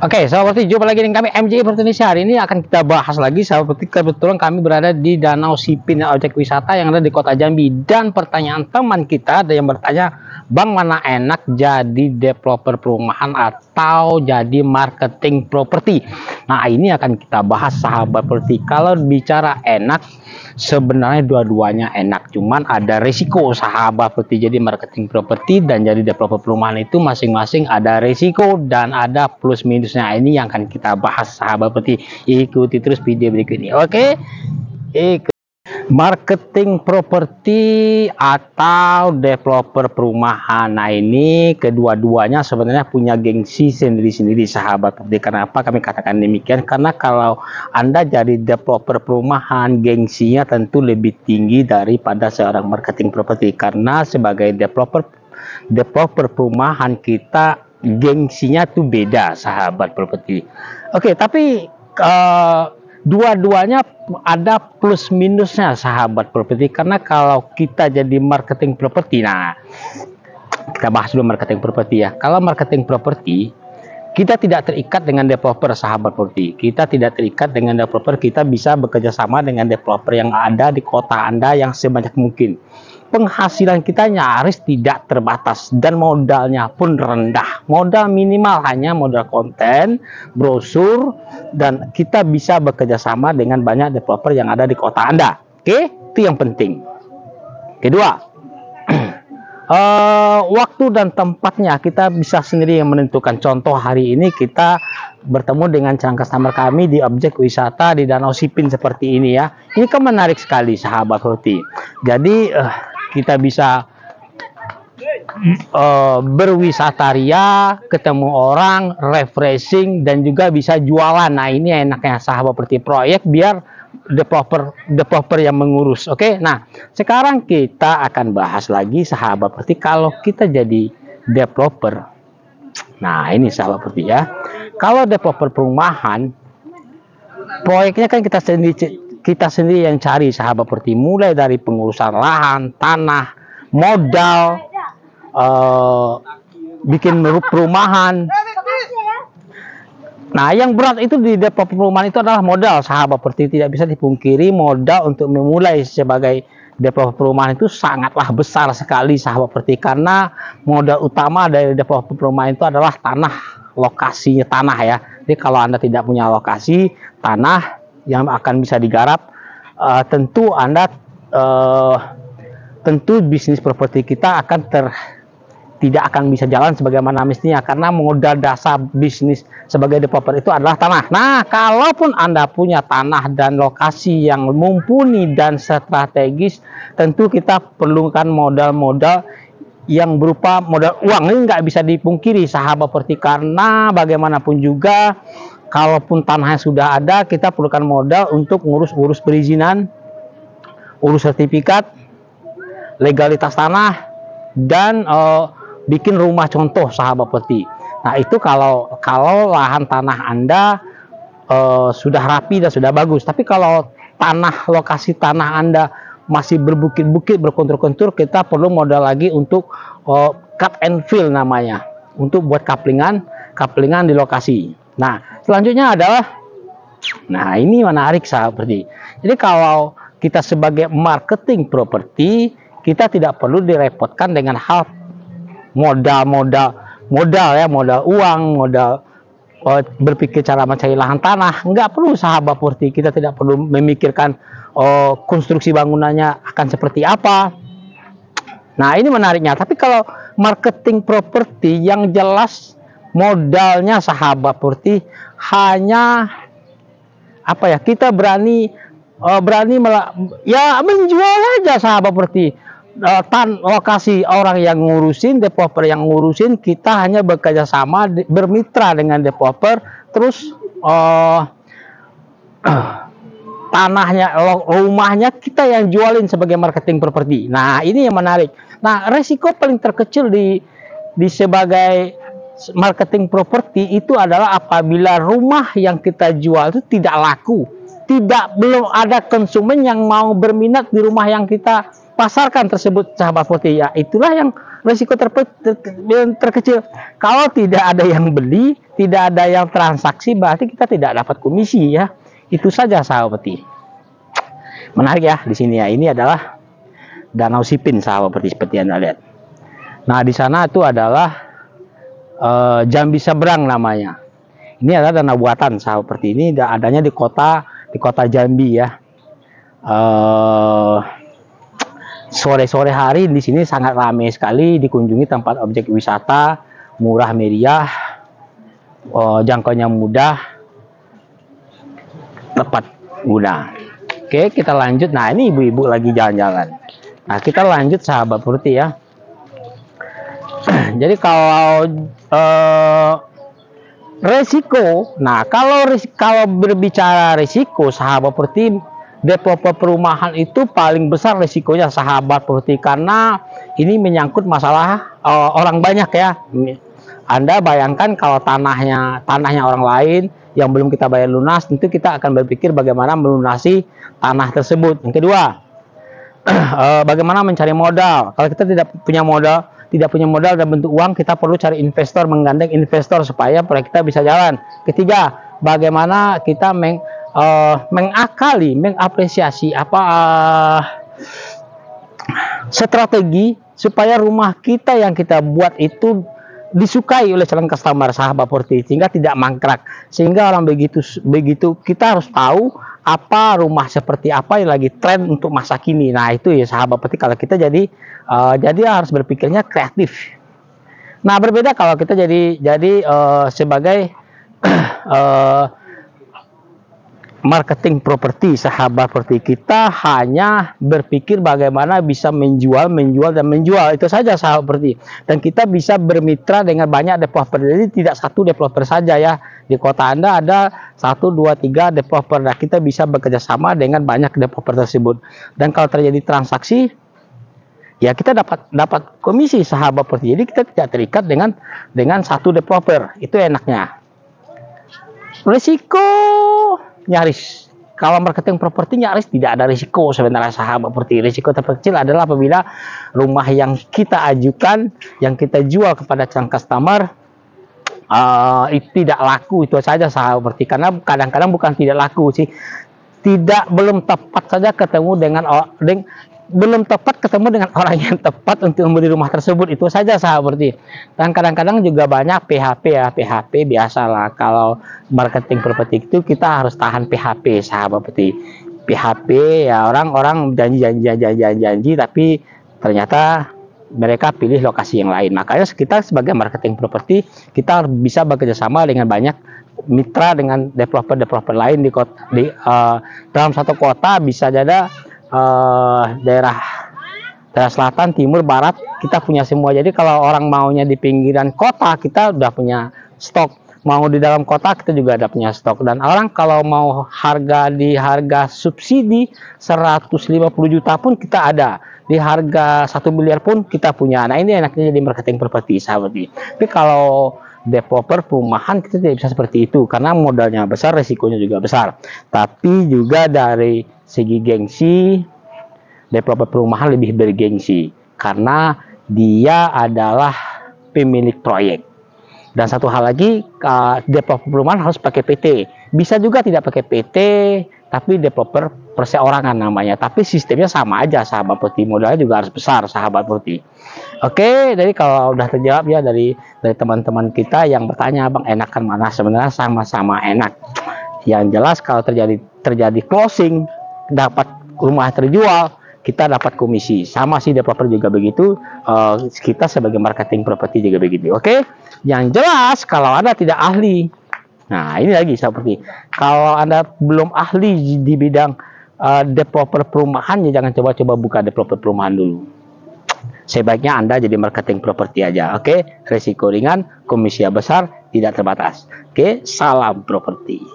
Oke, sahabat, jumpa lagi dengan kami MJI Indonesia. Hari ini akan kita bahas lagi, sahabat. Kebetulan kami berada di Danau Sipin, objek wisata yang ada di Kota Jambi. Dan pertanyaan teman kita ada yang bertanya, Bang, mana enak jadi developer perumahan atau jadi marketing properti? Nah, ini akan kita bahas, sahabat properti. Kalau bicara enak, sebenarnya dua-duanya enak, cuman ada risiko, sahabat properti. Jadi marketing properti dan jadi developer perumahan itu masing-masing ada risiko dan ada plus minusnya. Ini yang akan kita bahas, sahabat properti. Ikuti terus video berikut ini. Oke, marketing properti atau developer perumahan. Nah, ini kedua-duanya sebenarnya punya gengsi sendiri-sendiri, sahabat properti. Kenapa kami katakan demikian? Karena kalau Anda jadi developer perumahan, gengsinya tentu lebih tinggi daripada seorang marketing properti. Karena sebagai developer perumahan, kita gengsinya tuh beda, sahabat properti. Oke, tapi dua-duanya ada plus minusnya, sahabat properti. Karena kalau kita jadi marketing properti, nah kita bahas dulu marketing properti ya. Kalau marketing properti, kita tidak terikat dengan developer, sahabat properti. Kita tidak terikat dengan developer. Kita bisa bekerja sama dengan developer yang ada di kota Anda yang sebanyak mungkin. Penghasilan kita nyaris tidak terbatas dan modalnya pun rendah. Modal minimal hanya modal konten, brosur, dan kita bisa bekerja sama dengan banyak developer yang ada di kota Anda. Oke, itu yang penting. Kedua, waktu dan tempatnya kita bisa sendiri yang menentukan. Contoh, hari ini kita bertemu dengan calon customer kami di objek wisata di Danau Sipin seperti ini ya. Ini kan menarik sekali, sahabat properti. Jadi kita bisa berwisata ria, ketemu orang, refreshing, dan juga bisa jualan. Nah, ini enaknya, sahabat properti, proyek biar developer yang mengurus. Oke, nah sekarang kita akan bahas lagi, sahabat properti, kalau kita jadi developer. Nah, ini sahabat properti ya, kalau developer perumahan, proyeknya kan kita sendiri yang cari, sahabat properti, mulai dari pengurusan lahan, tanah, modal, bikin perumahan. Nah, yang berat itu di developer perumahan itu adalah modal, sahabat properti. Tidak bisa dipungkiri, modal untuk memulai sebagai developer perumahan itu sangatlah besar sekali, sahabat properti. Karena modal utama dari developer perumahan itu adalah tanah, lokasinya tanah ya. Jadi kalau Anda tidak punya lokasi tanah yang akan bisa digarap, tentu tentu bisnis properti kita akan tidak akan bisa jalan sebagaimana mestinya, karena modal dasar bisnis sebagai developer itu adalah tanah. Nah, kalaupun Anda punya tanah dan lokasi yang mumpuni dan strategis, tentu kita perlukan modal-modal yang berupa modal uang. Ini nggak bisa dipungkiri, sahabat properti, karena bagaimanapun juga kalaupun tanahnya sudah ada, kita perlukan modal untuk ngurus perizinan, urus sertifikat, legalitas tanah, dan bikin rumah contoh, sahabat properti. Nah, itu kalau lahan tanah Anda sudah rapi dan sudah bagus. Tapi kalau lokasi tanah Anda masih berbukit-bukit, berkontur-kontur, kita perlu modal lagi untuk cut and fill namanya, untuk buat kaplingan di lokasi. Nah, selanjutnya adalah, nah ini menarik, sahabat properti. Jadi kalau kita sebagai marketing properti, kita tidak perlu direpotkan dengan hal modal ya, modal uang, modal berpikir cara mencari lahan tanah. Nggak perlu, sahabat properti. Kita tidak perlu memikirkan konstruksi bangunannya akan seperti apa. Nah, ini menariknya. Tapi kalau marketing properti, yang jelas modalnya, sahabat properti, hanya apa ya, kita berani ya menjual aja, sahabat properti. Lokasi orang yang ngurusin, developer yang ngurusin, kita hanya bekerja sama, bermitra dengan developer, terus tanahnya, rumahnya kita yang jualin sebagai marketing properti. Nah, ini yang menarik. Nah, resiko paling terkecil di sebagai marketing properti itu adalah apabila rumah yang kita jual itu tidak laku, belum ada konsumen yang mau berminat di rumah yang kita pasarkan tersebut, sahabat properti. Ya, itulah yang Risiko terkecil. Kalau tidak ada yang beli, tidak ada yang transaksi, berarti kita tidak dapat komisi ya. Itu saja sahabati. Menarik ya di sini ya. Ini adalah Danau Sipin sahabati, seperti Anda lihat. Nah, di sana itu adalah Jambi Seberang namanya. Ini adalah danau buatan seperti ini, adanya di kota Jambi ya. Sore-sore hari di sini sangat ramai sekali dikunjungi, tempat objek wisata, murah meriah, jangkauannya mudah, tepat guna. Oke, kita lanjut. Nah, ini ibu-ibu lagi jalan-jalan. Nah, kita lanjut sahabat Purti ya. Jadi kalau resiko, nah kalau berbicara resiko sahabat Purti, developer perumahan itu paling besar resikonya sahabat Purti, karena ini menyangkut masalah orang banyak ya. Anda bayangkan kalau tanahnya orang lain yang belum kita bayar lunas, tentu kita akan berpikir bagaimana melunasi tanah tersebut. Yang kedua, bagaimana mencari modal. Kalau kita tidak punya modal dalam bentuk uang, kita perlu cari investor, menggandeng investor supaya proyek kita bisa jalan. Ketiga, bagaimana kita mengapresiasi strategi supaya rumah kita yang kita buat itu disukai oleh calon customer sahabat Purti, sehingga tidak mangkrak. Sehingga orang begitu kita harus tahu apa rumah seperti apa yang lagi tren untuk masa kini. Nah, itu ya sahabat Purti, kalau kita jadi harus berpikirnya kreatif. Nah, berbeda kalau kita jadi sebagai marketing properti sahabat Purti, kita hanya berpikir bagaimana bisa menjual. Itu saja sahabat Purti. Dan kita bisa bermitra dengan banyak developer. Jadi tidak satu developer saja ya. Di kota Anda ada 1, 2, 3 developer. Nah, kita bisa bekerja sama dengan banyak developer tersebut. Dan kalau terjadi transaksi, ya kita dapat komisi sahabat Purti. Jadi kita tidak terikat dengan satu developer. Itu enaknya. Risiko nyaris, kalau marketing properti nyaris tidak ada risiko sebenarnya sahabat Purti. Risiko terkecil adalah apabila rumah yang kita ajukan, yang kita jual kepada calon customer itu tidak laku. Itu saja sahabat Purti. Karena kadang-kadang bukan tidak laku sih, belum tepat saja ketemu dengan orang yang tepat untuk membeli rumah tersebut. Itu saja sahabat Purti. Dan kadang-kadang juga banyak PHP biasalah. Kalau marketing properti itu kita harus tahan PHP sahabat Purti. PHP ya, orang janji tapi ternyata mereka pilih lokasi yang lain. Makanya kita sebagai marketing properti, kita bisa bekerja sama dengan banyak mitra dengan developer lain dalam satu kota. Bisa jadi daerah selatan, timur, barat, kita punya semua. Jadi kalau orang maunya di pinggiran kota, kita udah punya stok. Mau di dalam kota, kita juga ada punya stok. Dan orang kalau mau harga subsidi 150 juta pun kita ada. Di harga 1 miliar pun kita punya. Nah, ini enaknya jadi marketing properti sahabat. Tapi kalau developer perumahan kita tidak bisa seperti itu, karena modalnya besar, resikonya juga besar. Tapi juga dari segi gengsi, developer perumahan lebih bergengsi karena dia adalah pemilik proyek. Dan satu hal lagi, developer perumahan harus pakai PT. Bisa juga tidak pakai PT, tapi developer perseorangan namanya. Tapi sistemnya sama aja sahabat Purti, modalnya juga harus besar sahabat Purti. Oke, jadi kalau udah terjawab ya dari teman-teman kita yang bertanya, Bang, enakan mana? Sebenarnya sama-sama enak. Yang jelas kalau terjadi closing, dapat rumah terjual, kita dapat komisi. Sama sih developer juga begitu, kita sebagai marketing properti juga begitu. Oke, yang jelas kalau Anda tidak ahli, nah ini lagi seperti kalau Anda belum ahli di bidang developer perumahan, ya jangan coba-coba buka developer perumahan dulu. Sebaiknya Anda jadi marketing properti aja. Oke, risiko ringan, komisi besar, tidak terbatas. Oke, salam properti.